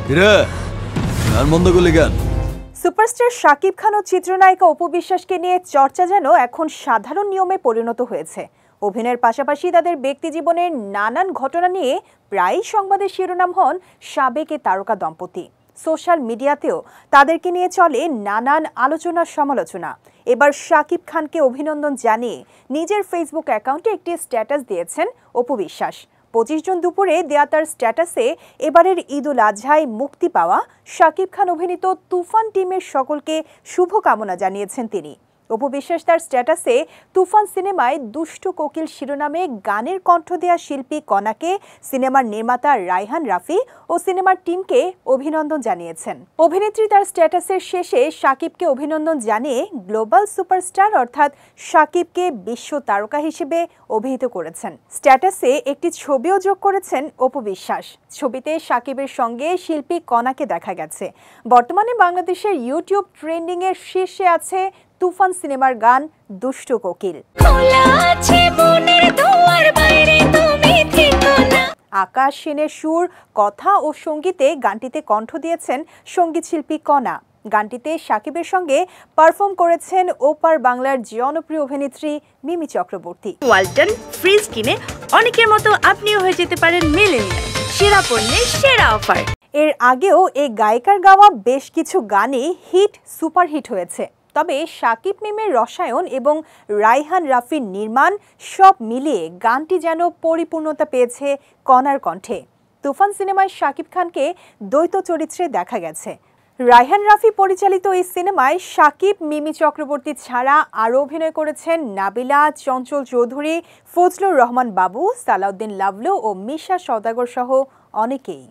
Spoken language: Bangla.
কিরে গান বন্ধ করলি কেন? সুপারস্টার শাকিব খান ও চিত্রনায়িকা অপু বিশ্বাসকে নিয়ে চর্চা যেন এখন সাধারণ নিয়মে পরিণত হয়েছে। অভিনয়ের পাশাপাশি তাদের ব্যক্তিজীবনের নানান ঘটনা নিয়ে প্রায়ই সংবাদের শিরোনাম হন সাবেক এ তারকা দম্পতি। সোশ্যাল মিডিয়াতেও তাদেরকে নিয়ে চলে নানান আলোচনা সমালোচনা। এবার শাকিব খানকে অভিনন্দন জানিয়ে নিজের ফেসবুক অ্যাকাউন্টে একটি স্ট্যাটাস দিয়েছেন অপু বিশ্বাস। 25 জুন দুপুরে দেয়া তার স্ট্যাটাসে এবারের ঈদ উল আজহায় মুক্তি পাওয়া শাকিব খান অভিনীত তুফান টিমের সকলকে শুভকামনা জানিয়েছেন তিনি। অপু বিশ্বাস তার স্ট্যাটাসে তুফান সিনেমায় দুষ্টু কোকিল শিরোনামে গানের কণ্ঠ দেয়া শিল্পী কণাকে, সিনেমার নির্মাতা রায়হান রাফি ও সিনেমার টিমকে অভিনন্দন জানিয়েছেন। অভিনেত্রী তার স্ট্যাটাসের শেষে শাকিবকে অভিনন্দন জানিয়ে গ্লোবাল সুপারস্টার অর্থাৎ শাকিবকে বিশ্ব তারকা হিসেবে অভিহিত করেছেন। স্ট্যাটাসে একটি ছবিও যোগ করেছেন অপু বিশ্বাস। ছবিতে শাকিবের সঙ্গে শিল্পী কণাকে দেখা গেছে। বর্তমানে বাংলাদেশের ইউটিউব ট্রেন্ডিং এর শীর্ষে আছে তুফান সিনেমার গান দুষ্টু কোকিল। আকাশ সেনের সুর, কথা ও সঙ্গীতে গানটিতে কণ্ঠ দিয়েছেন সঙ্গীতশিল্পী কণা। গানটিতে শাকিবের সঙ্গে পারফর্ম করেছেন ওপার বাংলার জনপ্রিয় অভিনেত্রী মিমি চক্রবর্তী। ওয়ালটন ফ্রিজ কিনে অনেকের মতো আপনিও হয়ে যেতে পারেন মিলেনিয়াল। সেরা পণ্যের সেরা অফার। এর আগেও এই গায়িকার গাওয়া বেশ কিছু গানই সুপারহিট হয়েছে। তবে শাকিব মিমের রসায়ন এবং রায়হান রাফির নির্মাণ সব মিলিয়ে গানটি যেন পরিপূর্ণতা পেয়েছে কণার কণ্ঠে। তুফান সিনেমায় শাকিব খানকে দ্বৈত চরিত্রে দেখা গেছে। রায়হান রাফি পরিচালিত এই সিনেমায় শাকিব, মিমি চক্রবর্তী ছাড়া আরও অভিনয় করেছেন নাবিলা, চঞ্চল চৌধুরী, ফজলুর রহমান বাবু, সালাউদ্দিন লাভলু ও মিশা সওদাগর সহ অনেকেই।